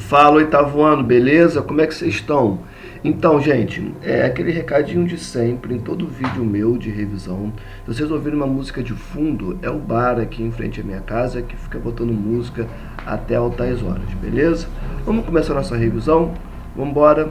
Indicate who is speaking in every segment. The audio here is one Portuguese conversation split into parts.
Speaker 1: Fala, oitavo ano, beleza? Como é que vocês estão? Então, gente, é aquele recadinho de sempre, em todo vídeo meu de revisão. Se vocês ouvirem uma música de fundo, é o bar aqui em frente à minha casa que fica botando música até altas horas, beleza? Vamos começar a nossa revisão? Vamos embora?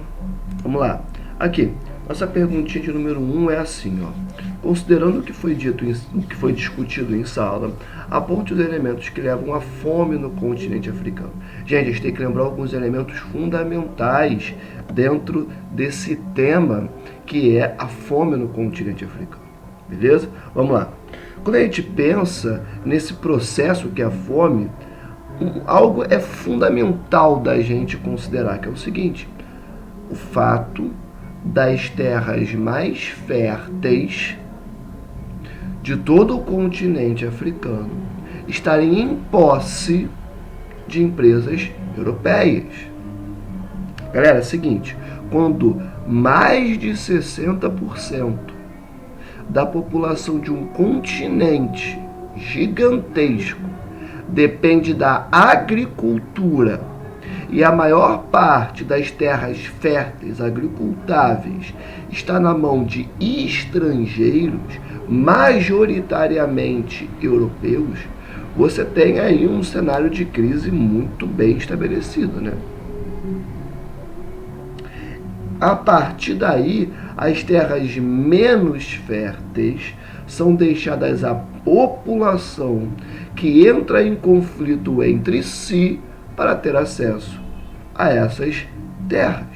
Speaker 1: Vamos lá. Aqui, nossa perguntinha de número 1 é assim, ó. Considerando o que foi dito, o que foi discutido em sala, aponte os elementos que levam à fome no continente africano. Gente, a gente tem que lembrar alguns elementos fundamentais dentro desse tema que é a fome no continente africano. Beleza? Vamos lá. Quando a gente pensa nesse processo que é a fome, algo é fundamental da gente considerar, que é o seguinte: o fato das terras mais férteis de todo o continente africano estarem em posse de empresas europeias. Galera, é o seguinte, quando mais de 60% da população de um continente gigantesco depende da agricultura e a maior parte das terras férteis agricultáveis está na mão de estrangeiros, majoritariamente europeus, você tem aí um cenário de crise muito bem estabelecido, né? A partir daí, as terras menos férteis são deixadas à população que entra em conflito entre si para ter acesso a essas terras.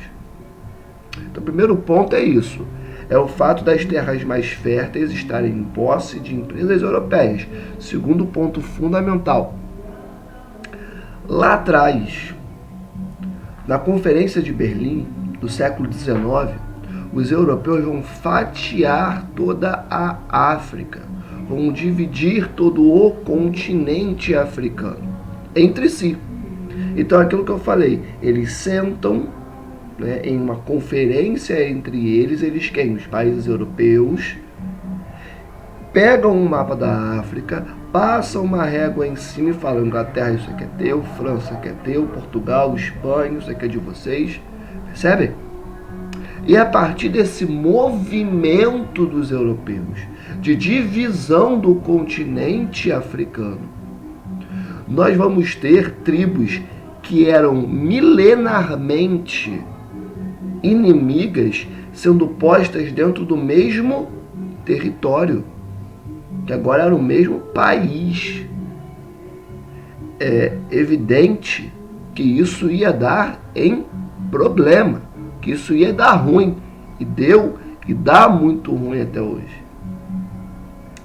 Speaker 1: Então, o primeiro ponto é isso. É o fato das terras mais férteis estarem em posse de empresas europeias. Segundo ponto fundamental. Lá atrás, na Conferência de Berlim, do século XIX, os europeus vão fatiar toda a África, vão dividir todo o continente africano entre si. Então, aquilo que eu falei, eles sentam, né, em uma conferência entre eles quem? Os países europeus, pegam um mapa da África, passam uma régua em cima e falam: Inglaterra, isso aqui é teu, França, isso aqui é teu, Portugal, Espanha, isso aqui é de vocês. Percebe? E a partir desse movimento dos europeus, de divisão do continente africano, nós vamos ter tribos que eram milenarmente inimigas sendo postas dentro do mesmo território, que agora era o mesmo país. É evidente que isso ia dar em problema, que isso ia dar ruim, e deu e dá muito ruim até hoje.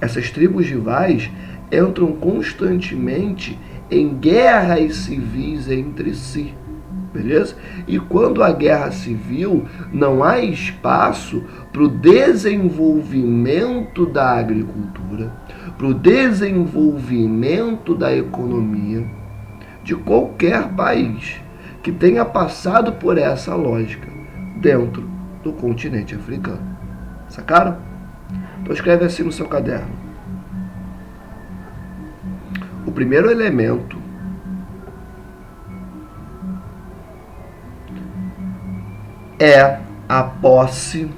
Speaker 1: Essas tribos rivais entram constantemente em guerras civis entre si, beleza? E quando a guerra civil, não há espaço para o desenvolvimento da agricultura, para o desenvolvimento da economia de qualquer país que tenha passado por essa lógica dentro do continente africano. Sacaram? Então escreve assim no seu caderno. O primeiro elemento é a posse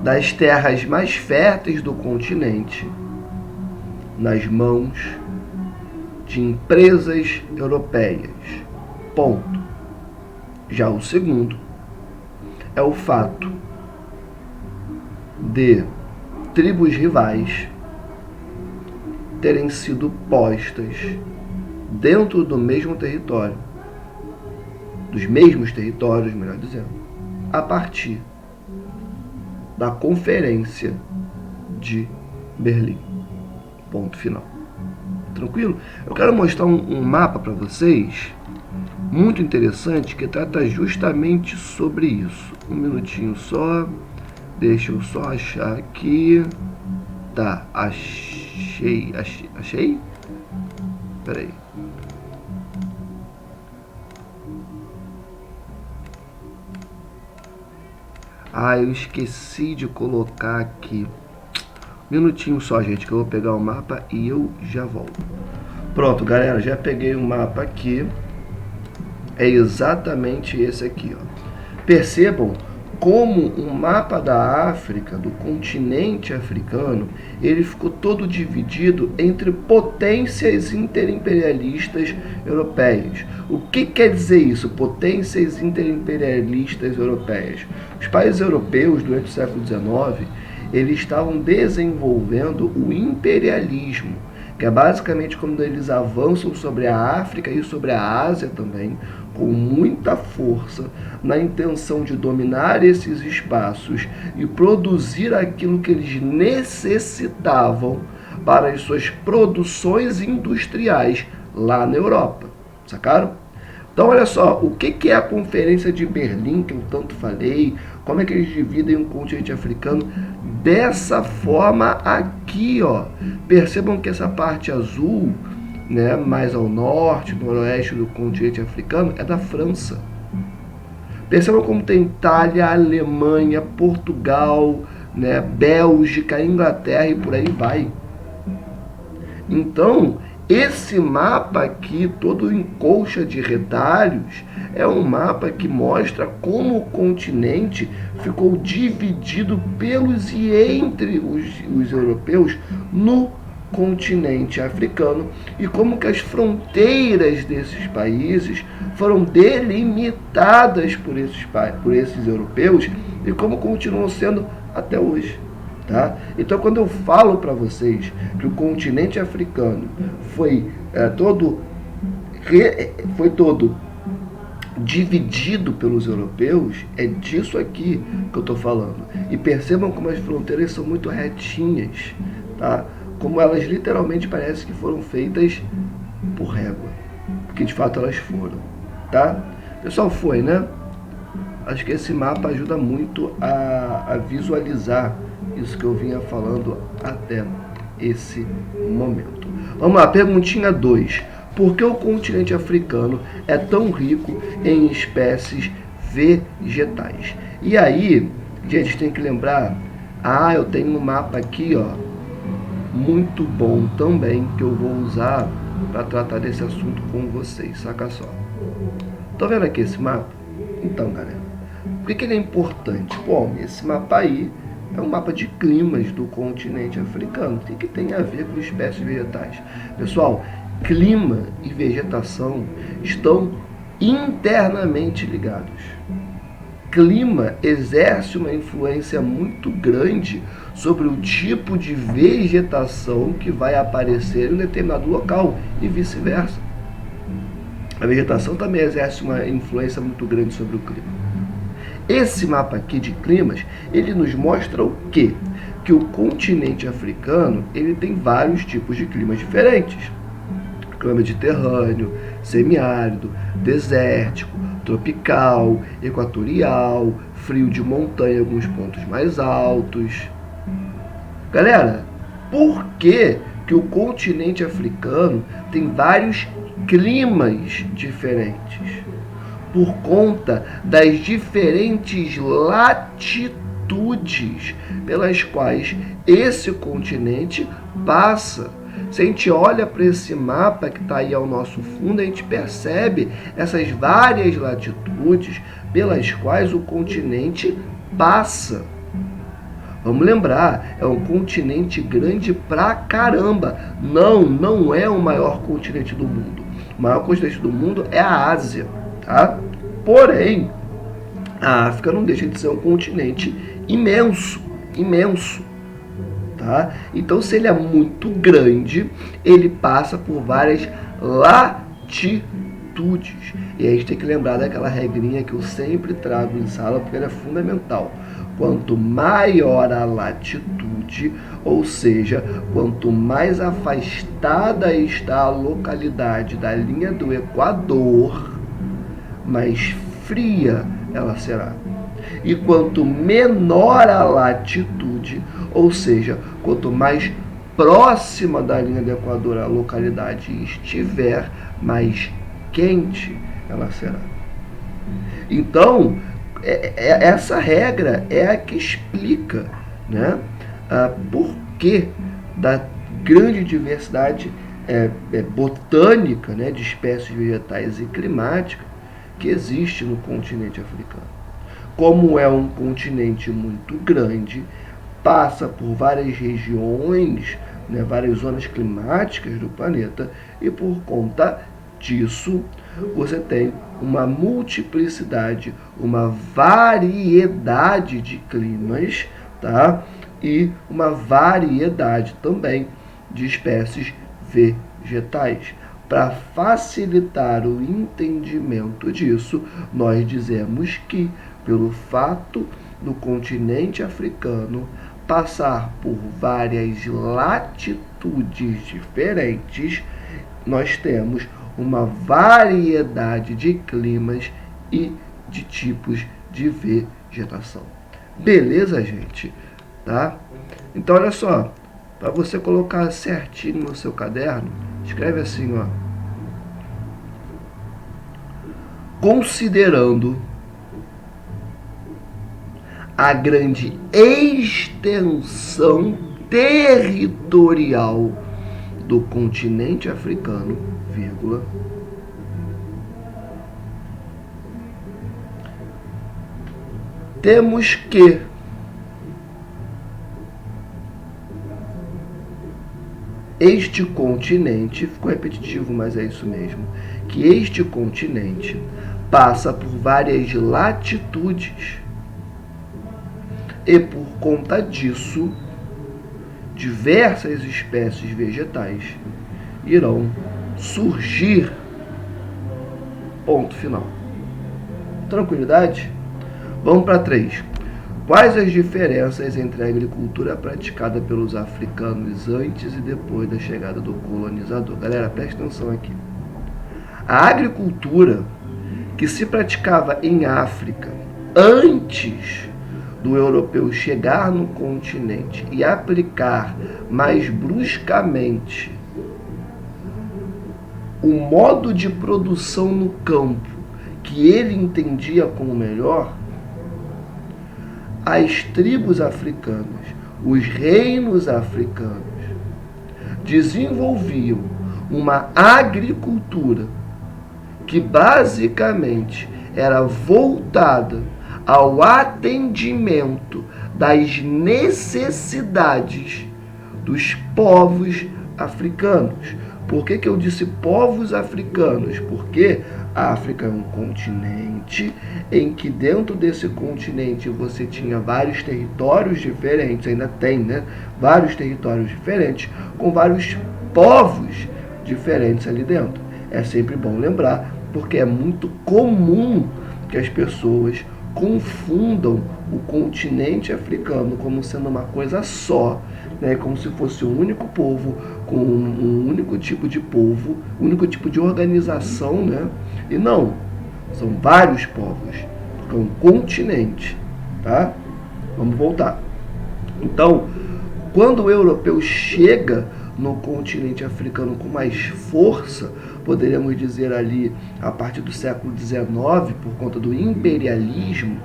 Speaker 1: das terras mais férteis do continente nas mãos de empresas europeias. Ponto. Já o segundo é o fato de tribos rivais terem sido postas dentro do mesmo território, dos mesmos territórios, melhor dizendo, a partir da Conferência de Berlim. Ponto final. Tranquilo? Eu quero mostrar um mapa para vocês muito interessante que trata justamente sobre isso. Um minutinho só. Deixa eu só achar aqui. Tá, achei? Peraí. Eu esqueci de colocar aqui. Minutinho só, gente, que eu vou pegar o mapa e eu já volto. Pronto, galera, já peguei um mapa aqui. É exatamente esse aqui, ó. Percebam como o mapa da África, do continente africano, ele ficou todo dividido entre potências interimperialistas europeias. O que quer dizer isso? Potências interimperialistas europeias. Os países europeus, durante o século XIX, eles estavam desenvolvendo o imperialismo, que é basicamente quando eles avançam sobre a África e sobre a Ásia também, com muita força, na intenção de dominar esses espaços e produzir aquilo que eles necessitavam para as suas produções industriais lá na Europa. Sacaram? Então, olha só, o que é a Conferência de Berlim, que eu tanto falei, como é que eles dividem o continente africano? Dessa forma aqui, ó. Percebam que essa parte azul, né, mais ao norte, noroeste do continente africano, é da França. Percebam como tem Itália, Alemanha, Portugal, né, Bélgica, Inglaterra e por aí vai. Então, esse mapa aqui, todo em colcha de retalhos, é um mapa que mostra como o continente ficou dividido pelos e entre os europeus no continente africano e como que as fronteiras desses países foram delimitadas por esses europeus e como continuam sendo até hoje. Tá? Então, quando eu falo para vocês que o continente africano foi todo dividido pelos europeus, é disso aqui que eu estou falando. E percebam como as fronteiras são muito retinhas, tá? Como elas literalmente parecem que foram feitas por régua, porque de fato elas foram, tá? Pessoal, foi, né? Acho que esse mapa ajuda muito a visualizar isso que eu vinha falando até esse momento. Vamos lá, perguntinha 2. Por que o continente africano é tão rico em espécies vegetais? E aí, gente, tem que lembrar, eu tenho um mapa aqui, ó, muito bom também, que eu vou usar para tratar desse assunto com vocês, saca só. Tá vendo aqui esse mapa? Então, galera, por que ele é importante? Bom, esse mapa aí é um mapa de climas do continente africano. O que tem a ver com espécies vegetais? Pessoal, clima e vegetação estão internamente ligados. Clima exerce uma influência muito grande sobre o tipo de vegetação que vai aparecer em um determinado local e vice-versa. A vegetação também exerce uma influência muito grande sobre o clima. Esse mapa aqui de climas, ele nos mostra o quê? Que o continente africano, ele tem vários tipos de climas diferentes. Clima mediterrâneo, semiárido, desértico, tropical, equatorial, frio de montanha em alguns pontos mais altos. Galera, por que o continente africano tem vários climas diferentes? Por conta das diferentes latitudes pelas quais esse continente passa. Se a gente olha para esse mapa que está aí ao nosso fundo, a gente percebe essas várias latitudes pelas quais o continente passa. Vamos lembrar, é um continente grande pra caramba. Não é o maior continente do mundo. O maior continente do mundo é a Ásia, tá? Porém, a África não deixa de ser um continente imenso. Tá? Então, se ele é muito grande, ele passa por várias latitudes. E a gente tem que lembrar daquela regrinha que eu sempre trago em sala, porque ela é fundamental. Quanto maior a latitude, ou seja, quanto mais afastada está a localidade da linha do Equador, mais fria ela será. E quanto menor a latitude, ou seja, quanto mais próxima da linha do Equador a localidade estiver, mais quente ela será. Então, essa regra é a que explica, né, por que da grande diversidade botânica, né, de espécies vegetais e climática que existe no continente africano. Como é um continente muito grande, passa por várias regiões, né, várias zonas climáticas do planeta, e por conta disso você tem uma multiplicidade, uma variedade de climas, tá? E uma variedade também de espécies vegetais. Para facilitar o entendimento disso, nós dizemos que, pelo fato do continente africano passar por várias latitudes diferentes, nós temos uma variedade de climas e de tipos de vegetação. Beleza, gente? Tá? Então, olha só, para você colocar certinho no seu caderno, escreve assim, ó. Considerando a grande extensão territorial do continente africano, vírgula, temos que este continente, ficou repetitivo, mas é isso mesmo, que este continente passa por várias latitudes e, por conta disso, diversas espécies vegetais irão surgir. Ponto final. Tranquilidade? Vamos para 3. Quais as diferenças entre a agricultura praticada pelos africanos antes e depois da chegada do colonizador? Galera, presta atenção aqui. A agricultura que se praticava em África antes do europeu chegar no continente e aplicar mais bruscamente o modo de produção no campo que ele entendia como melhor, as tribos africanas, os reinos africanos, desenvolviam uma agricultura que basicamente era voltada ao atendimento das necessidades dos povos africanos. Por que eu disse povos africanos? Porque a África é um continente em que dentro desse continente você tinha vários territórios diferentes, ainda tem, né? Vários territórios diferentes, com vários povos diferentes ali dentro. É sempre bom lembrar, porque é muito comum que as pessoas confundam o continente africano como sendo uma coisa só, né, como se fosse um único povo, com um único tipo de povo, um único tipo de organização, né? E não, são vários povos, porque é um continente, tá? Vamos voltar. Então, quando o europeu chega no continente africano com mais força, poderíamos dizer ali a partir do século XIX, por conta do imperialismo,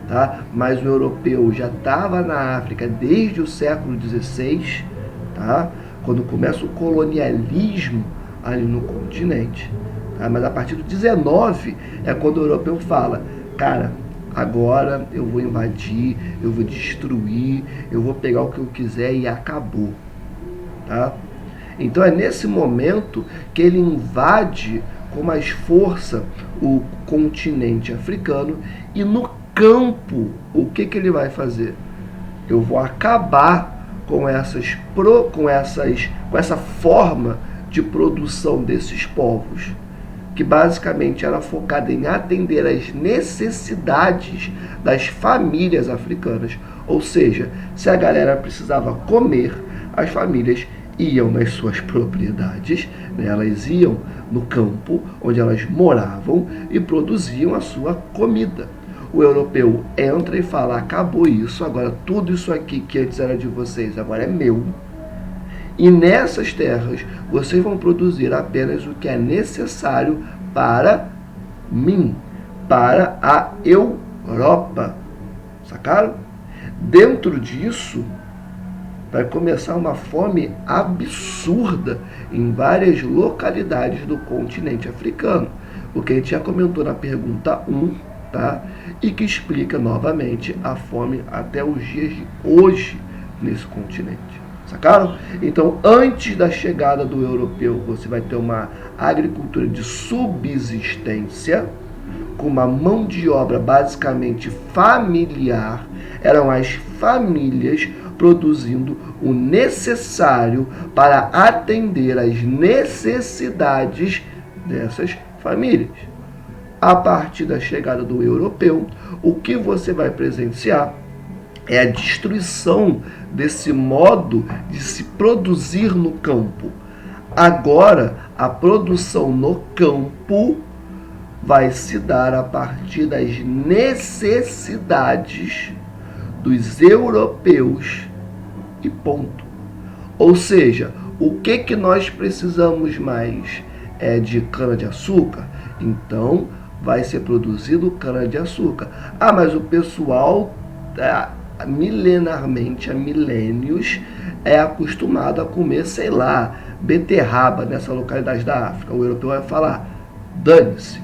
Speaker 1: tá? Mas o europeu já estava na África desde o século XVI, tá? Quando começa o colonialismo ali no continente, tá? Mas a partir do XIX é quando o europeu fala, cara, agora eu vou invadir, eu vou destruir, eu vou pegar o que eu quiser e acabou, tá? Então é nesse momento que ele invade com mais força o continente africano, e no campo, o que ele vai fazer? Eu vou acabar com essa forma de produção desses povos, que basicamente era focada em atender às necessidades das famílias africanas. Ou seja, se a galera precisava comer, as famílias iam nas suas propriedades, né? Elas iam no campo onde elas moravam e produziam a sua comida. O europeu entra e fala, acabou isso, agora tudo isso aqui que antes era de vocês, agora é meu. E nessas terras, vocês vão produzir apenas o que é necessário para mim, para a Europa. Sacaram? Dentro disso, vai começar uma fome absurda em várias localidades do continente africano. O que a gente já comentou na pergunta 1, tá? E que explica novamente a fome até os dias de hoje nesse continente. Sacaram? Então, antes da chegada do europeu, você vai ter uma agricultura de subsistência, com uma mão de obra basicamente familiar. Eram as famílias produzindo o necessário para atender às necessidades dessas famílias. A partir da chegada do europeu, o que você vai presenciar é a destruição desse modo de se produzir no campo. Agora, a produção no campo vai se dar a partir das necessidades dos europeus e ponto. Ou seja, o que nós precisamos mais é de cana-de-açúcar? Então, vai ser produzido cana-de-açúcar. Ah, mas o pessoal milenarmente, há milênios, é acostumado a comer, sei lá, beterraba nessa localidade da África. O europeu vai falar, dane-se,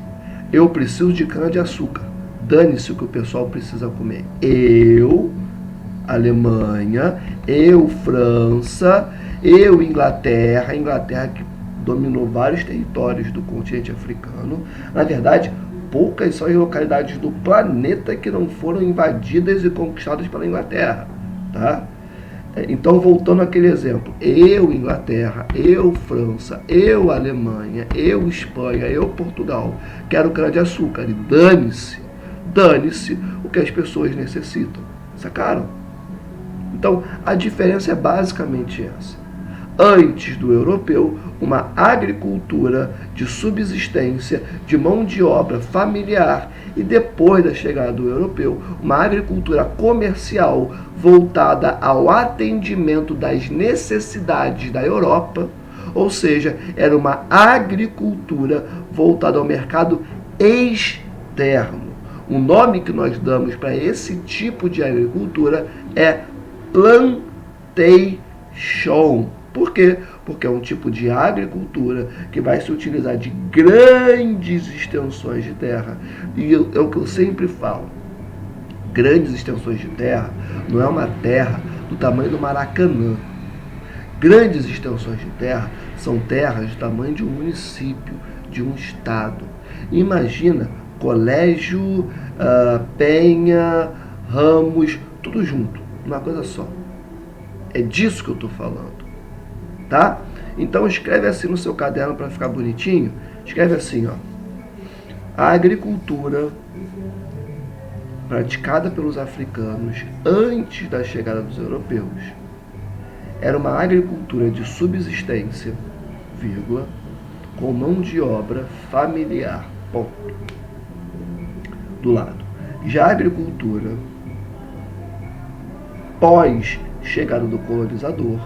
Speaker 1: eu preciso de cana-de-açúcar, dane-se o que o pessoal precisa comer. Eu, Alemanha, eu, França, eu, Inglaterra que dominou vários territórios do continente africano. Na verdade, poucas são as localidades do planeta que não foram invadidas e conquistadas pela Inglaterra, tá? Então, voltando àquele exemplo, eu, Inglaterra, eu, França, eu, Alemanha, eu, Espanha, eu, Portugal, quero cana-de-açúcar e dane-se o que as pessoas necessitam, sacaram? Então, a diferença é basicamente essa. Antes do europeu, uma agricultura de subsistência, de mão de obra familiar, e depois da chegada do europeu, uma agricultura comercial voltada ao atendimento das necessidades da Europa, ou seja, era uma agricultura voltada ao mercado externo. O nome que nós damos para esse tipo de agricultura é plantation. Por quê? Porque é um tipo de agricultura que vai se utilizar de grandes extensões de terra. E é o que eu sempre falo. Grandes extensões de terra não é uma terra do tamanho do Maracanã. Grandes extensões de terra são terras do tamanho de um município, de um estado. Imagina Colégio, Penha, Ramos, tudo junto, uma coisa só. É disso que eu estou falando. Tá? Então escreve assim no seu caderno para ficar bonitinho. Escreve assim, ó. A agricultura praticada pelos africanos antes da chegada dos europeus era uma agricultura de subsistência, vírgula, com mão de obra familiar, ponto. Do lado. Já a agricultura pós chegada do colonizador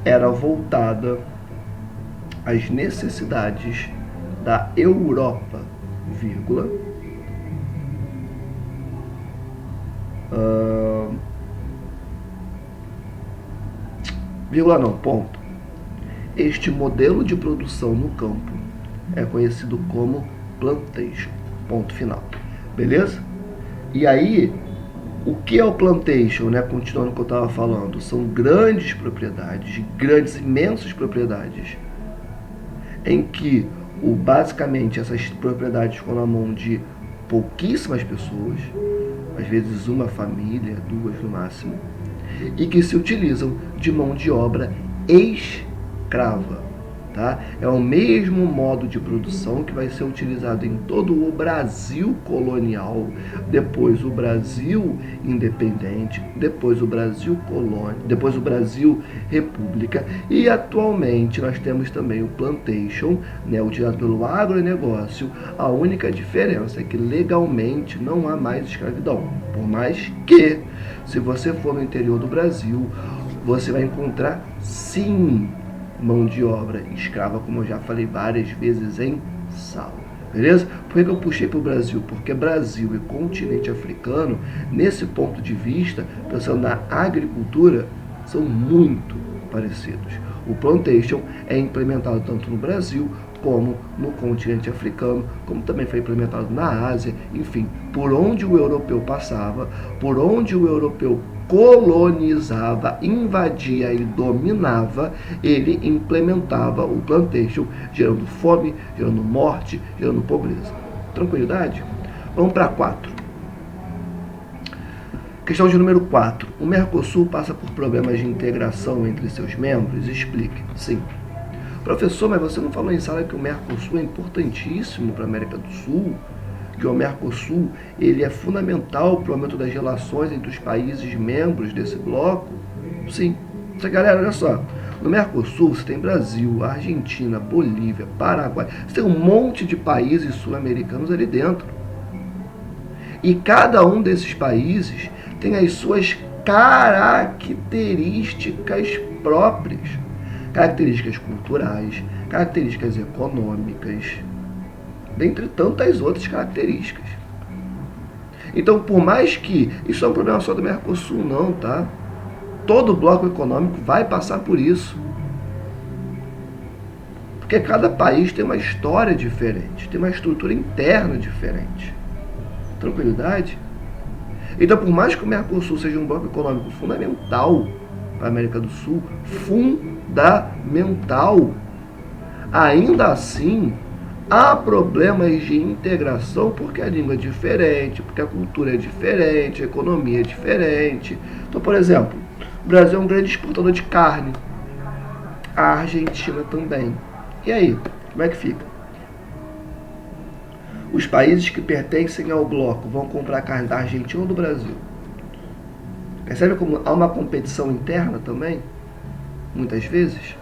Speaker 1: era voltada às necessidades da Europa, vírgula, vírgula não, ponto. Este modelo de produção no campo é conhecido como plantation, ponto final, beleza? E aí, o que é o plantation, né? Continuando o que eu estava falando, são grandes propriedades, imensas propriedades, em que basicamente essas propriedades ficam na mão de pouquíssimas pessoas, às vezes uma família, duas no máximo, e que se utilizam de mão de obra escrava. Tá? É o mesmo modo de produção que vai ser utilizado em todo o Brasil colonial, depois o Brasil independente, depois o Brasil colônia, depois o Brasil república, e atualmente nós temos também o plantation, né, utilizado pelo agronegócio. A única diferença é que legalmente não há mais escravidão, por mais que, se você for no interior do Brasil, você vai encontrar sim mão de obra escrava, como eu já falei várias vezes em sala. Beleza? Por que eu puxei para o Brasil? Porque Brasil e continente africano, nesse ponto de vista, pensando na agricultura, são muito parecidos. O plantation é implementado tanto no Brasil como no continente africano, como também foi implementado na Ásia, enfim, por onde o europeu passava, por onde o europeu colonizava, invadia e dominava, ele implementava o plantation, gerando fome, gerando morte, gerando pobreza. Tranquilidade? Vamos para 4. Questão de número 4. O Mercosul passa por problemas de integração entre seus membros? Explique. Sim. Professor, mas você não falou em sala que o Mercosul é importantíssimo para a América do Sul? Que o Mercosul ele é fundamental para o aumento das relações entre os países membros desse bloco? Sim. Então, galera, olha só. No Mercosul você tem Brasil, Argentina, Bolívia, Paraguai. Você tem um monte de países sul-americanos ali dentro. E cada um desses países tem as suas características próprias. Características culturais, características econômicas, dentre tantas outras características. Então, por mais que isso é um problema só do Mercosul, não, tá? Todo bloco econômico vai passar por isso. Porque cada país tem uma história diferente, tem uma estrutura interna diferente. Tranquilidade? Então, por mais que o Mercosul seja um bloco econômico fundamental para a América do Sul, fundamental, ainda assim há problemas de integração porque a língua é diferente, porque a cultura é diferente, a economia é diferente. Então, por exemplo, o Brasil é um grande exportador de carne, a Argentina também. E aí, como é que fica? Os países que pertencem ao bloco vão comprar carne da Argentina ou do Brasil? Percebe como há uma competição interna também? Muitas vezes.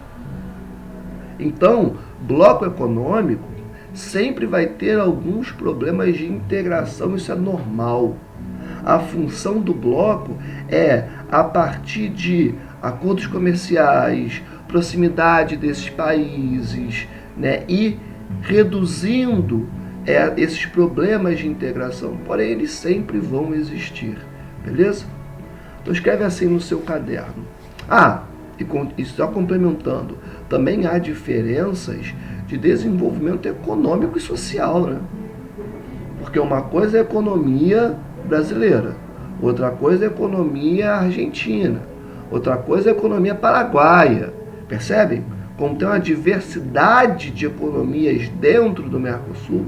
Speaker 1: Então, bloco econômico sempre vai ter alguns problemas de integração, isso é normal. A função do bloco é, a partir de acordos comerciais, proximidade desses países, né, e reduzindo esses problemas de integração. Porém, eles sempre vão existir. Beleza? Então, escreve assim no seu caderno. E só complementando, também há diferenças de desenvolvimento econômico e social, né? Porque uma coisa é a economia brasileira, outra coisa é a economia argentina, outra coisa é a economia paraguaia. Percebem? Como tem uma diversidade de economias dentro do Mercosul.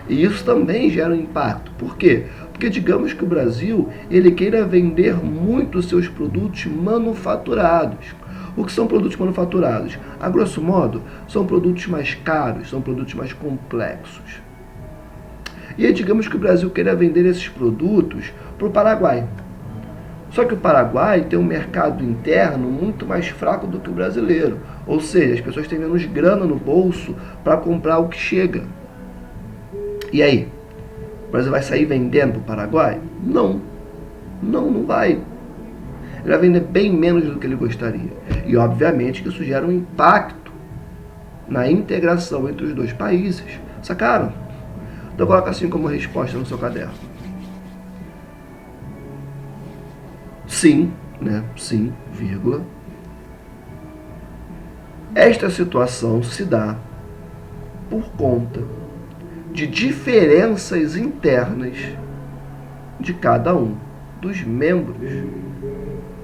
Speaker 1: E isso também gera um impacto. Por quê? Porque digamos que o Brasil ele queira vender muito os seus produtos manufaturados. O que são produtos manufaturados? A grosso modo, são produtos mais caros, são produtos mais complexos. E aí digamos que o Brasil queira vender esses produtos para o Paraguai. Só que o Paraguai tem um mercado interno muito mais fraco do que o brasileiro. Ou seja, as pessoas têm menos grana no bolso para comprar o que chega. E aí? O Brasil vai sair vendendo para o Paraguai? Não. Não vai. Ele vai vender bem menos do que ele gostaria. E obviamente que isso gera um impacto na integração entre os dois países. Sacaram? Então coloca assim como resposta no seu caderno. Sim, né? Sim, vírgula. Esta situação se dá por conta de diferenças internas de cada um dos membros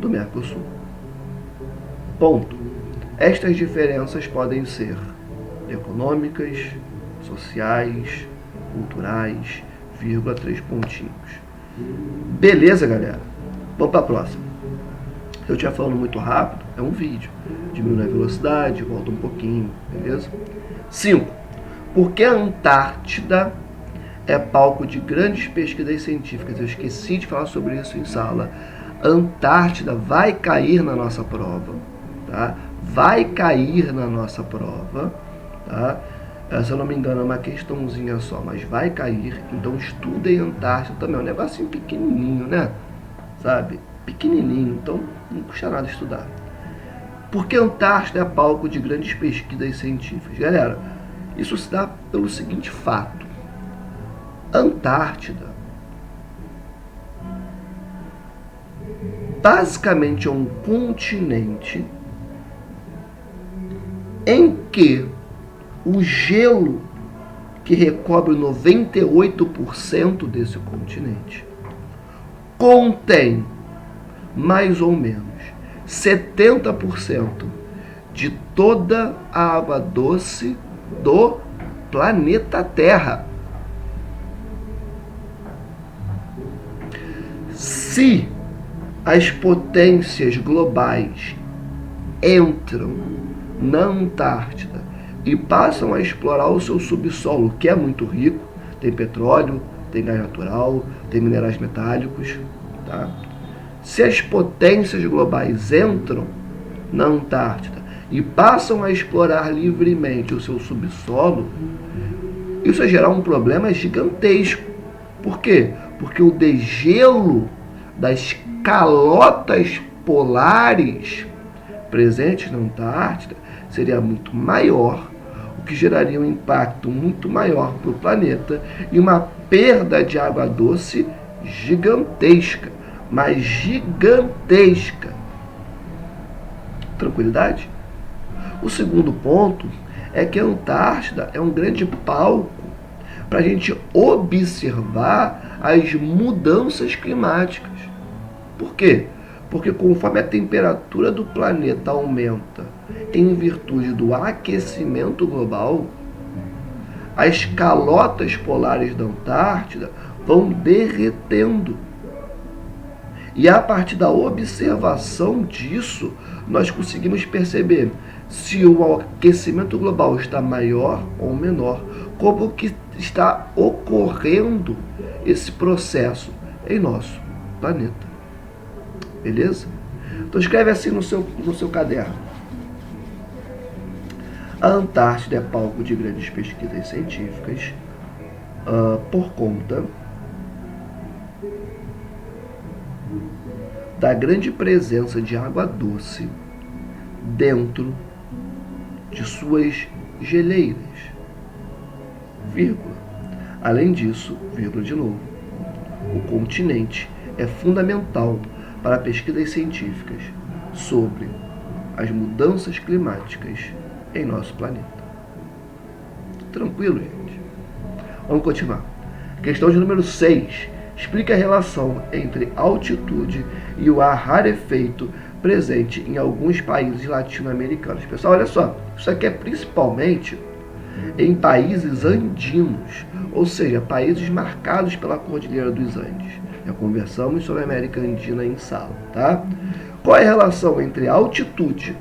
Speaker 1: do Mercosul. Ponto. Estas diferenças podem ser econômicas, sociais, culturais, vírgula, 3 pontinhos. Beleza, galera? Vamos para a próxima. Se eu estiver falando muito rápido, é um vídeo. Diminui a velocidade, volta um pouquinho, beleza? 5. Por que a Antártida é palco de grandes pesquisas científicas? Eu esqueci de falar sobre isso em sala. A Antártida vai cair na nossa prova, tá? Vai cair na nossa prova, tá? Se eu não me engano é uma questãozinha só, mas vai cair. Então estudem Antártida também. É um negocinho pequenininho, né? Sabe? Pequenininho, então não custa nada estudar. Por que a Antártida é palco de grandes pesquisas científicas? Galera, Isso se dá pelo seguinte fato: Antártida basicamente é um continente em que o gelo que recobre 98% desse continente contém mais ou menos 70% de toda a água doce do planeta Terra. Se as potências globais entram na Antártida e passam a explorar o seu subsolo, que é muito rico, tem petróleo, tem gás natural, tem minerais metálicos, tá? Se as potências globais entram na Antártida e passam a explorar livremente o seu subsolo, isso vai gerar um problema gigantesco. Por quê? Porque o degelo das calotas polares presentes na Antártida seria muito maior, o que geraria um impacto muito maior para o planeta e uma perda de água doce gigantesca, mas gigantesca. Tranquilidade? O segundo ponto é que a Antártida é um grande palco para a gente observar as mudanças climáticas. Por quê? Porque conforme a temperatura do planeta aumenta em virtude do aquecimento global, as calotas polares da Antártida vão derretendo. E a partir da observação disso, nós conseguimos perceber se o aquecimento global está maior ou menor, como que está ocorrendo esse processo em nosso planeta. Beleza? Então escreve assim no seu caderno. A Antártida é palco de grandes pesquisas científicas por conta da grande presença de água doce dentro de suas geleiras, vírgula. Além disso, vírgula de novo, o continente é fundamental para pesquisas científicas sobre as mudanças climáticas em nosso planeta. Tranquilo, gente? Vamos continuar. Questão de número 6. Explica a relação entre altitude e o ar rarefeito presente em alguns países latino-americanos. Pessoal, olha só. Isso aqui é principalmente em países andinos, ou seja, países marcados pela Cordilheira dos Andes. Já conversamos sobre a América Andina em sala, tá? Qual é a relação entre a altitude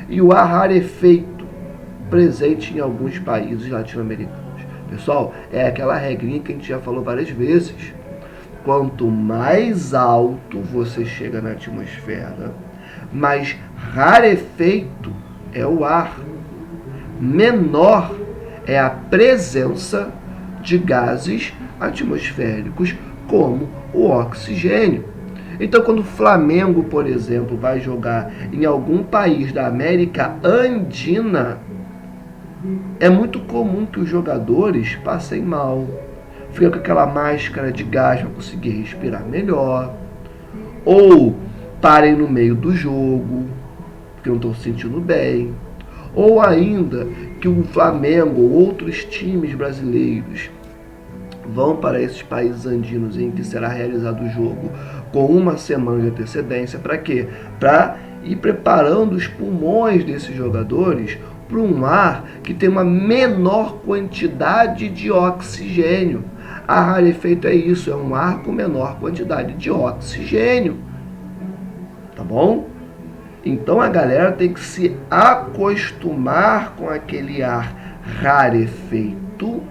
Speaker 1: e o ar rarefeito presente em alguns países latino-americanos? Pessoal, é aquela regrinha que a gente já falou várias vezes. Quanto mais alto você chega na atmosfera, mais rarefeito é o ar, menor é a presença de gases atmosféricos como o oxigênio. Então, quando o Flamengo, por exemplo, vai jogar em algum país da América Andina, é muito comum que os jogadores passem mal, fiquem com aquela máscara de gás para conseguir respirar melhor, ou parem no meio do jogo, porque não estão se sentindo bem, ou ainda que o Flamengo ou outros times brasileiros vão para esses países andinos em que será realizado o jogo com uma semana de antecedência. Para quê? Para ir preparando os pulmões desses jogadores para um ar que tem uma menor quantidade de oxigênio. Ar rarefeito é isso, é um ar com menor quantidade de oxigênio. Tá bom? Então a galera tem que se acostumar com aquele ar rarefeito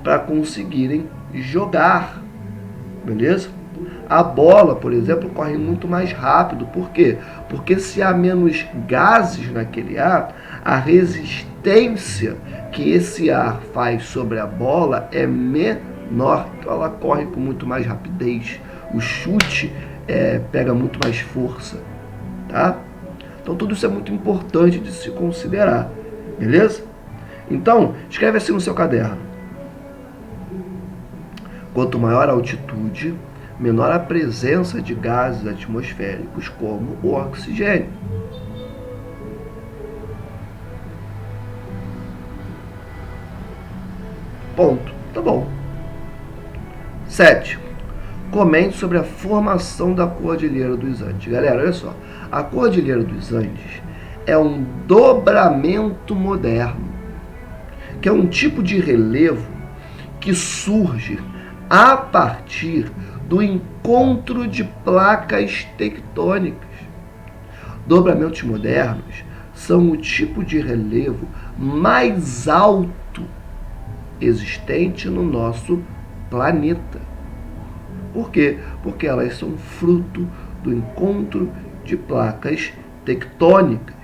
Speaker 1: para conseguirem jogar. Beleza? A bola, por exemplo, corre muito mais rápido. Por quê? Porque se há menos gases naquele ar, a resistência que esse ar faz sobre a bola é menor. Então ela corre com muito mais rapidez. O chute pega muito mais força. Tá? Então tudo isso é muito importante de se considerar. Beleza? Então, escreve assim no seu caderno. Quanto maior a altitude, menor a presença de gases atmosféricos como o oxigênio. Ponto. Tá bom. 7. Comente sobre a formação da Cordilheira dos Andes. Galera, olha só. A Cordilheira dos Andes é um dobramento moderno, que é um tipo de relevo que surge a partir do encontro de placas tectônicas. Dobramentos modernos são o tipo de relevo mais alto existente no nosso planeta. Por quê? Porque elas são fruto do encontro de placas tectônicas,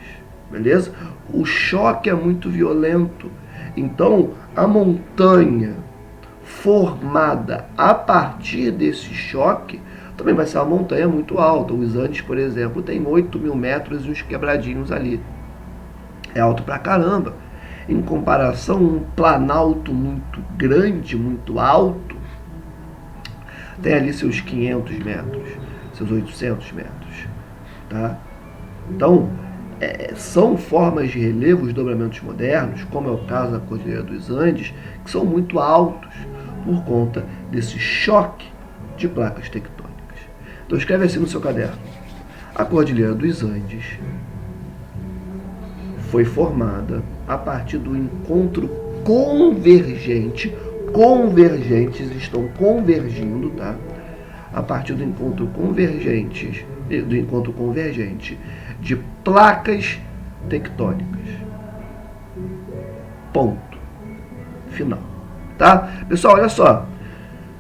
Speaker 1: beleza? O choque é muito violento, então a montanha formada a partir desse choque também vai ser uma montanha muito alta. Os Andes, por exemplo, tem 8.000 metros e uns quebradinhos ali. É alto pra caramba. Em comparação, um planalto muito grande, muito alto, tem ali seus 500 metros, seus 800 metros. Tá? Então, são formas de relevo, os dobramentos modernos, como é o caso da Cordilheira dos Andes, que são muito altos por conta desse choque de placas tectônicas. Então escreve assim no seu caderno. A Cordilheira dos Andes foi formada a partir do encontro convergente, convergentes estão convergindo, tá? A partir do encontro convergente de placas tectônicas. Ponto. Final. Tá? Pessoal, olha só.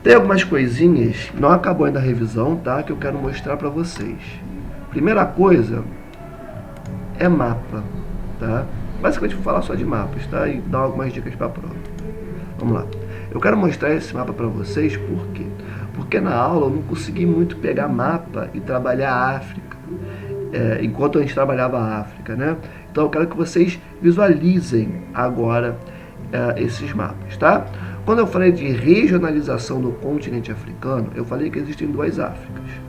Speaker 1: Tem algumas coisinhas, não acabou ainda a revisão, tá? Que eu quero mostrar para vocês. Primeira coisa é mapa, tá? Basicamente vou falar só de mapas, tá? E dar algumas dicas para a prova. Vamos lá. Eu quero mostrar esse mapa para vocês, por quê? Porque na aula eu não consegui muito pegar mapa e trabalhar a África, enquanto a gente trabalhava a África, né? Então eu quero que vocês visualizem agora esses mapas, tá? Quando eu falei de regionalização do continente africano, eu falei que existem duas Áfricas.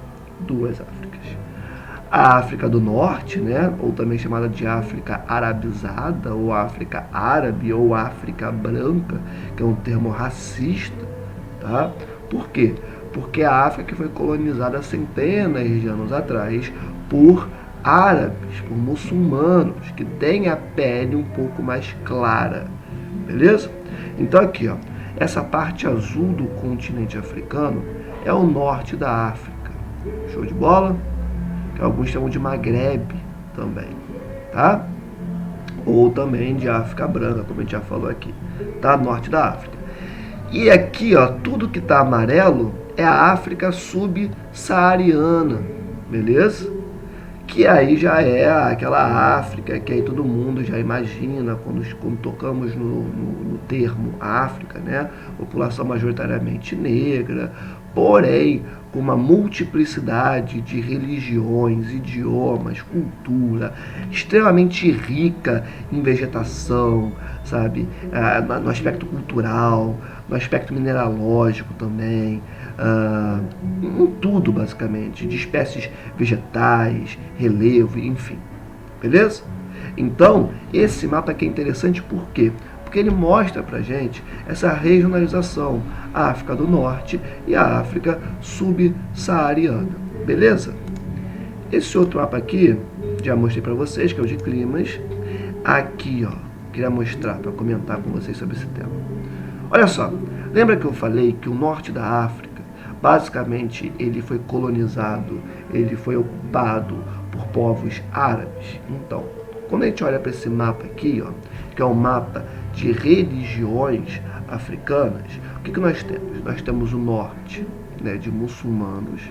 Speaker 1: A África do Norte, né, ou também chamada de África arabizada, ou África árabe, ou África branca, que é um termo racista, tá? Por quê? Porque a África que foi colonizada há centenas de anos atrás por árabes, por muçulmanos, que têm a pele um pouco mais clara, beleza? Então aqui, ó, essa parte azul do continente africano é o norte da África, show de bola? Que alguns chamam de Magrebe também, tá? Ou também de África branca, como a gente já falou aqui, tá? Norte da África. E aqui, ó, tudo que tá amarelo é a África subsaariana, beleza? Que aí já é aquela África que aí todo mundo já imagina quando tocamos no termo África, né? População majoritariamente negra, porém com uma multiplicidade de religiões, idiomas, cultura, extremamente rica em vegetação, sabe? No aspecto cultural, no aspecto mineralógico também, em tudo basicamente, de espécies vegetais, relevo, enfim, beleza? Então, esse mapa aqui é interessante por quê? Porque ele mostra pra gente essa regionalização, a África do Norte e a África subsaariana, beleza? Esse outro mapa aqui, já mostrei pra vocês, que é o de climas. Aqui, ó, queria mostrar, para comentar com vocês sobre esse tema. Olha só, lembra que eu falei que o norte da África, basicamente, ele foi colonizado, ele foi ocupado por povos árabes? Então, quando a gente olha para esse mapa aqui, ó, que é um mapa de religiões africanas, o que nós temos? Nós temos o norte, né, de muçulmanos,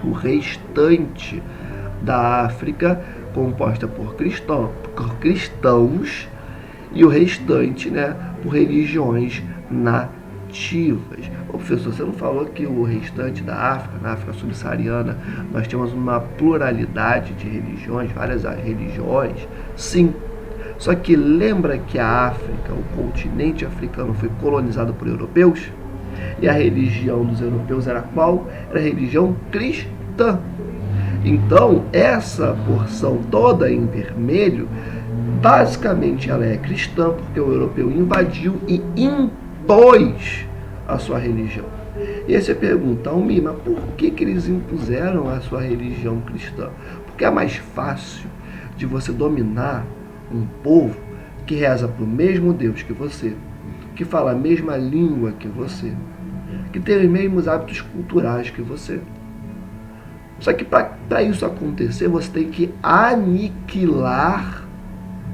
Speaker 1: o restante da África composta por cristãos e o restante, né, por religiões nativas. Ô, professor, você não falou que o restante da África, na África subsaariana, nós temos uma pluralidade de religiões, várias religiões? Sim. Só que lembra que a África, o continente africano, foi colonizado por europeus? E a religião dos europeus era qual? Era a religião cristã. Então, essa porção toda em vermelho, basicamente ela é cristã, porque o europeu invadiu e impôs a sua religião. E aí você pergunta, Almi, mas por que eles impuseram a sua religião cristã? Porque é mais fácil de você dominar um povo que reza para o mesmo Deus que você, que fala a mesma língua que você, que tem os mesmos hábitos culturais que você. Só que para isso acontecer, você tem que aniquilar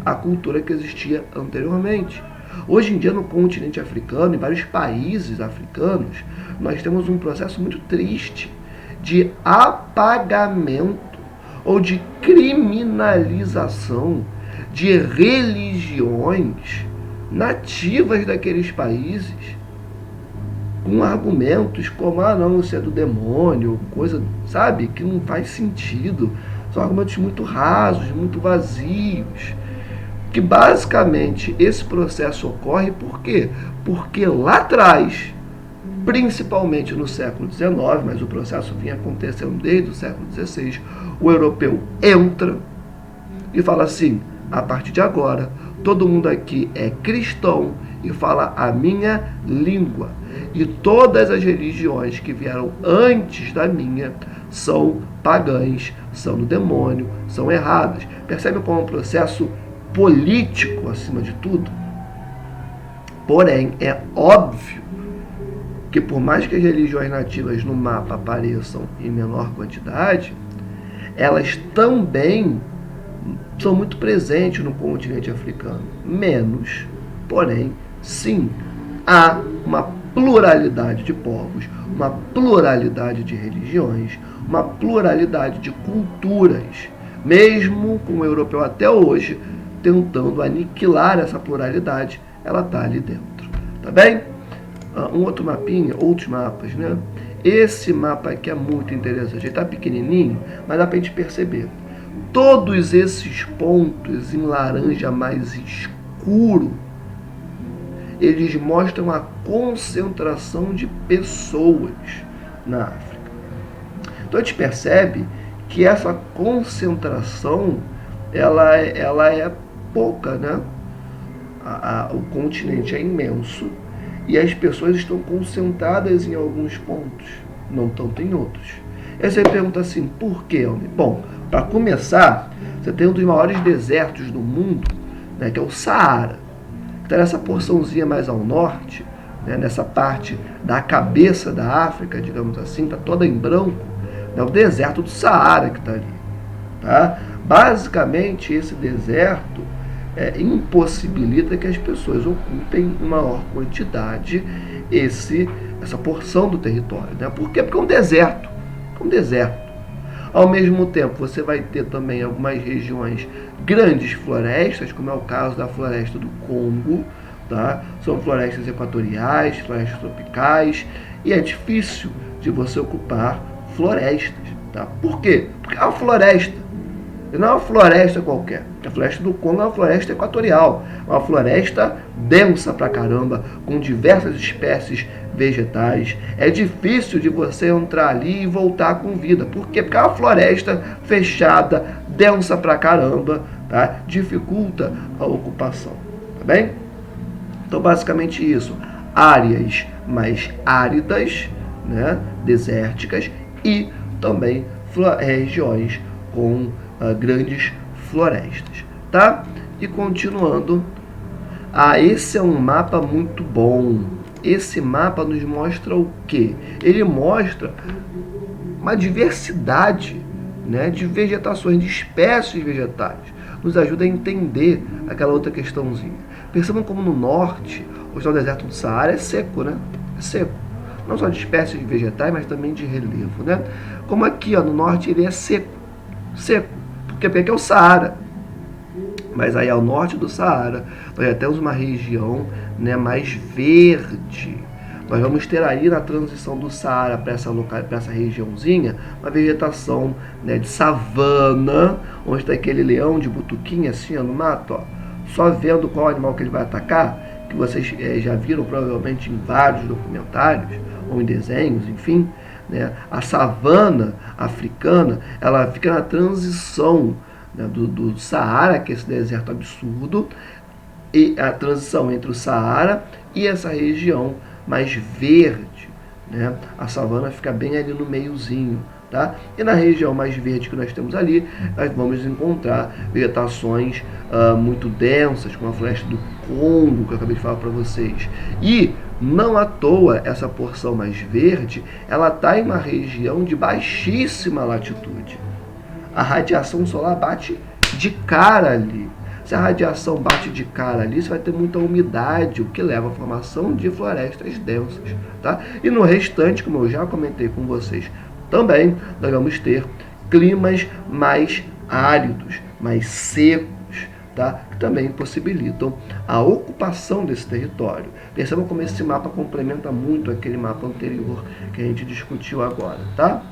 Speaker 1: a cultura que existia anteriormente. Hoje em dia, no continente africano, em vários países africanos, nós temos um processo muito triste de apagamento ou de criminalização de religiões nativas daqueles países, com argumentos como, não, isso é do demônio, coisa, sabe, que não faz sentido. São argumentos muito rasos, muito vazios. Que basicamente esse processo ocorre por quê? Porque lá atrás, principalmente no século XIX, mas o processo vinha acontecendo desde o século XVI, o europeu entra e fala assim, a partir de agora, todo mundo aqui é cristão e fala a minha língua. E todas as religiões que vieram antes da minha são pagãs, são do demônio, são erradas. Percebe como é um processo político acima de tudo? Porém, é óbvio que por mais que as religiões nativas no mapa apareçam em menor quantidade, elas também são muito presentes no continente africano. Menos, porém, sim, há uma pluralidade de povos, uma pluralidade de religiões, uma pluralidade de culturas, mesmo com o europeu até hoje tentando aniquilar essa pluralidade, ela está ali dentro, tá bem? Um outro mapinha, outros mapas, né? Esse mapa aqui é muito interessante, ele está pequenininho, mas dá para a gente perceber. Todos esses pontos em laranja mais escuro, eles mostram a concentração de pessoas na África. Então a gente percebe que essa concentração ela é pouca, né? O continente é imenso e as pessoas estão concentradas em alguns pontos, não tanto em outros. E aí você pergunta assim, por quê, homem? Bom, para começar, você tem um dos maiores desertos do mundo, né, que é o Saara. Está nessa porçãozinha mais ao norte, né, nessa parte da cabeça da África, digamos assim, está toda em branco, é o deserto do Saara que está ali. Tá? Basicamente, esse deserto impossibilita que as pessoas ocupem em maior quantidade essa porção do território. Né? Por quê? Porque é um deserto. Ao mesmo tempo, você vai ter também algumas regiões, grandes florestas, como é o caso da floresta do Congo, tá? São florestas equatoriais, florestas tropicais, e é difícil de você ocupar florestas. Tá? Por quê? Porque é uma floresta. E não é uma floresta qualquer. A floresta do Congo é uma floresta equatorial. É uma floresta densa pra caramba, com diversas espécies vegetais. É difícil de você entrar ali e voltar com vida. Por quê? Porque é uma floresta fechada, densa pra caramba, tá? Dificulta a ocupação. Tá bem? Então, basicamente isso. Áreas mais áridas, né? Desérticas, e também regiões com grandes florestas, tá? E continuando, esse é um mapa muito bom. Esse mapa nos mostra o quê? Ele mostra uma diversidade, né, de vegetações, de espécies vegetais. Nos ajuda a entender aquela outra questãozinha. Percebam como no norte, o deserto do Saara é seco, né? É seco. Não só de espécies vegetais, mas também de relevo, né? Como aqui, no norte, ele é seco. Seco. Porque aqui é o Saara. Mas aí ao norte do Saara, nós já temos uma região, né, mais verde. Nós vamos ter aí na transição do Saara para essa regiãozinha, uma vegetação, né, de savana, onde está aquele leão de butuquinha assim no mato, só vendo qual animal que ele vai atacar, que vocês já viram provavelmente em vários documentários ou em desenhos, enfim, né? A savana africana, ela fica na transição, né, do Saara, que é esse deserto absurdo, e a transição entre o Saara e essa região mais verde, né? A savana fica bem ali no meiozinho, tá? E na região mais verde que nós temos ali, nós vamos encontrar vegetações muito densas, como a floresta do Congo, que eu acabei de falar para vocês. E não à toa, essa porção mais verde, ela está em uma região de baixíssima latitude. A radiação solar bate de cara ali. Se a radiação bate de cara ali, você vai ter muita umidade, o que leva à formação de florestas densas, tá? E no restante, como eu já comentei com vocês, também nós vamos ter climas mais áridos, mais secos, tá? Que também possibilitam a ocupação desse território. Percebam como esse mapa complementa muito aquele mapa anterior que a gente discutiu agora, tá?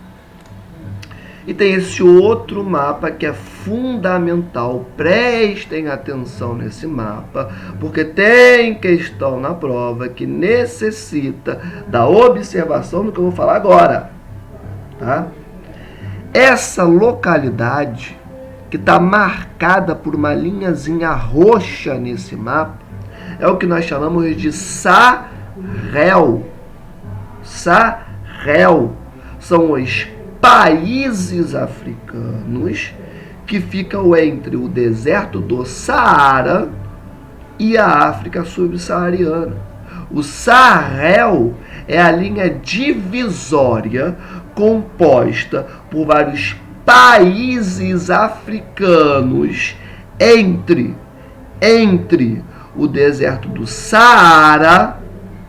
Speaker 1: E tem esse outro mapa que é fundamental, prestem atenção nesse mapa, porque tem questão na prova que necessita da observação do que eu vou falar agora. Tá? Essa localidade, que está marcada por uma linhazinha roxa nesse mapa, é o que nós chamamos de Sahel. Sahel são os países africanos que ficam entre o deserto do Saara e a África subsaariana. O Sahel é a linha divisória composta por vários países africanos entre o deserto do Saara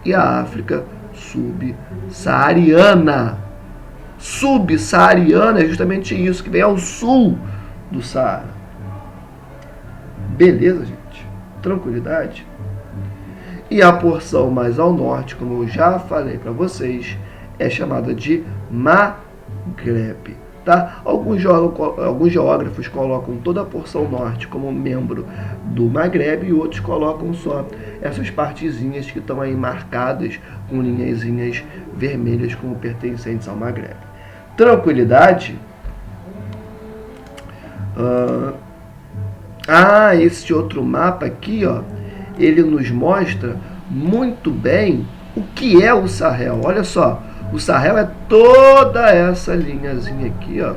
Speaker 1: e a África subsaariana. Subsaariana é justamente isso, que vem ao sul do Saara. Beleza, gente? Tranquilidade? E a porção mais ao norte, como eu já falei para vocês, é chamada de Maghreb. Tá? Alguns geógrafos colocam toda a porção norte como membro do Maghreb e outros colocam só essas partezinhas que estão aí marcadas com linhazinhas vermelhas como pertencentes ao Maghreb. Tranquilidade? Esse outro mapa aqui, ó, ele nos mostra muito bem o que é o Sahel. Olha só, o Sahel é toda essa linhazinha aqui, ó,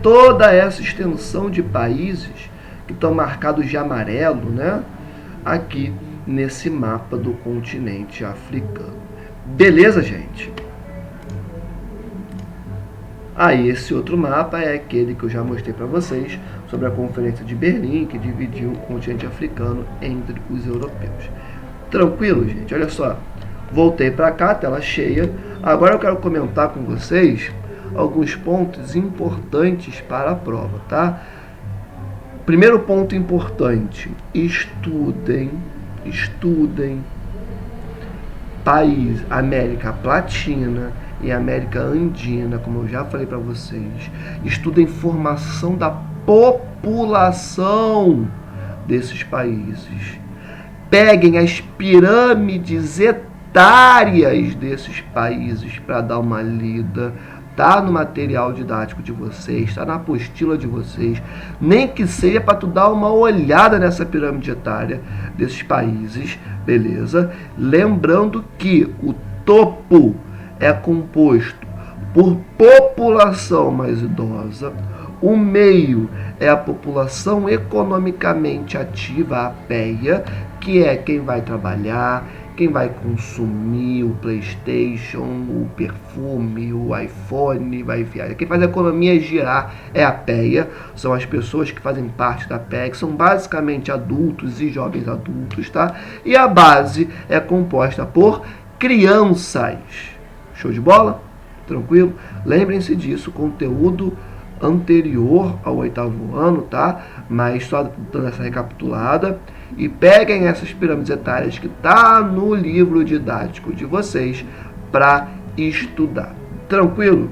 Speaker 1: toda essa extensão de países que estão marcados de amarelo, né? Aqui nesse mapa do continente africano. Beleza, gente? Esse outro mapa é aquele que eu já mostrei para vocês sobre a Conferência de Berlim, que dividiu o continente africano entre os europeus. Tranquilo, gente? Olha só, voltei para cá, tela cheia. Agora eu quero comentar com vocês alguns pontos importantes para a prova, tá? Primeiro ponto importante: estudem país América Latina e América Andina, como eu já falei para vocês. Estudem formação da população desses países. Peguem as pirâmides etárias desses países para dar uma lida. Tá no material didático de vocês, tá na apostila de vocês, nem que seja para tu dar uma olhada nessa pirâmide etária desses países, beleza? Lembrando que o topo é composto por população mais idosa, o meio é a população economicamente ativa, a PEA, que é quem vai trabalhar, quem vai consumir o PlayStation, o perfume, o iPhone, vai enfiar. Quem faz a economia girar é a PEA, são as pessoas que fazem parte da PEA, que são basicamente adultos e jovens adultos, tá? E a base é composta por crianças. Show de bola? Tranquilo? Lembrem-se disso, conteúdo anterior ao 8º ano, tá? Mas só dando essa recapitulada. E peguem essas pirâmides etárias que tá no livro didático de vocês para estudar. Tranquilo?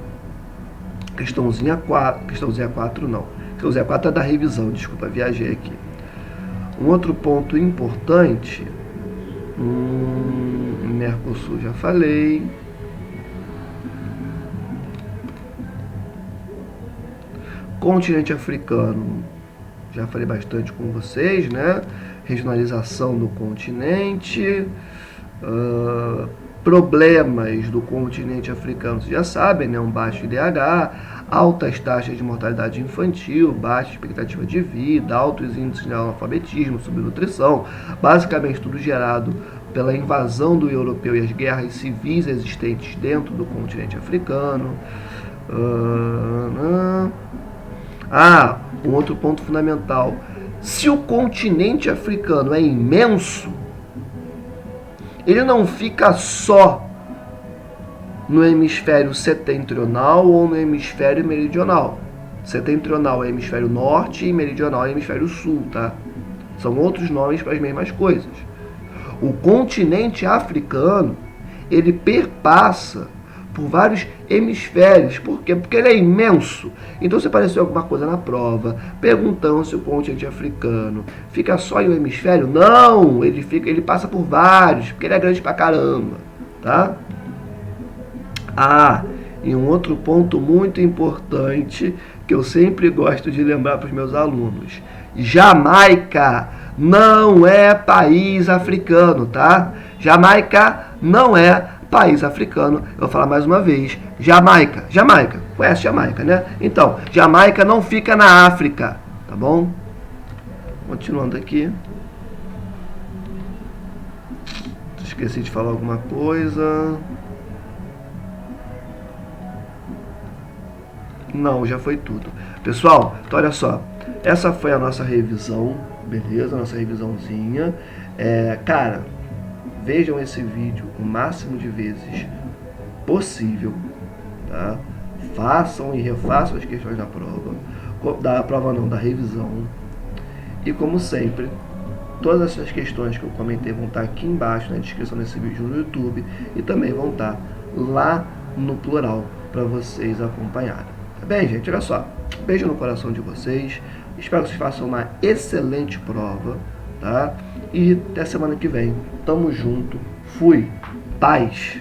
Speaker 1: Questãozinha 4 não. Questãozinha 4 é da revisão, desculpa, viajei aqui. Um outro ponto importante, Mercosul já falei. Continente africano, já falei bastante com vocês, né? Regionalização do continente, problemas do continente africano, vocês já sabem, né? Um baixo IDH, altas taxas de mortalidade infantil, baixa expectativa de vida, altos índices de analfabetismo, subnutrição, basicamente tudo gerado pela invasão do europeu e as guerras civis existentes dentro do continente africano. Um outro ponto fundamental. Se o continente africano é imenso, ele não fica só no hemisfério setentrional ou no hemisfério meridional. Setentrional é hemisfério norte e meridional é hemisfério sul, tá? São outros nomes para as mesmas coisas. O continente africano, ele perpassa por vários hemisférios. Por quê? Porque ele é imenso. Então, se apareceu alguma coisa na prova perguntando se o continente africano fica só em um hemisfério, não, ele passa por vários, porque ele é grande pra caramba, tá? E um outro ponto muito importante que eu sempre gosto de lembrar para os meus alunos: Jamaica não é país africano, tá? Jamaica não é país africano. Eu vou falar mais uma vez: Jamaica. Jamaica. Conhece Jamaica, né? Então, Jamaica não fica na África, tá bom? Continuando aqui. Esqueci de falar alguma coisa. Não, já foi tudo. Pessoal, então olha só. Essa foi a nossa revisão, beleza? Nossa revisãozinha. Cara, vejam esse vídeo o máximo de vezes possível, tá? Façam e refaçam as questões da prova, da revisão. E como sempre, todas essas questões que eu comentei vão estar aqui embaixo na descrição desse vídeo no YouTube e também vão estar lá no plural para vocês acompanharem. Tá bem, gente? Olha só. Beijo no coração de vocês. Espero que vocês façam uma excelente prova, tá? E até semana que vem. Tamo junto. Fui. Paz.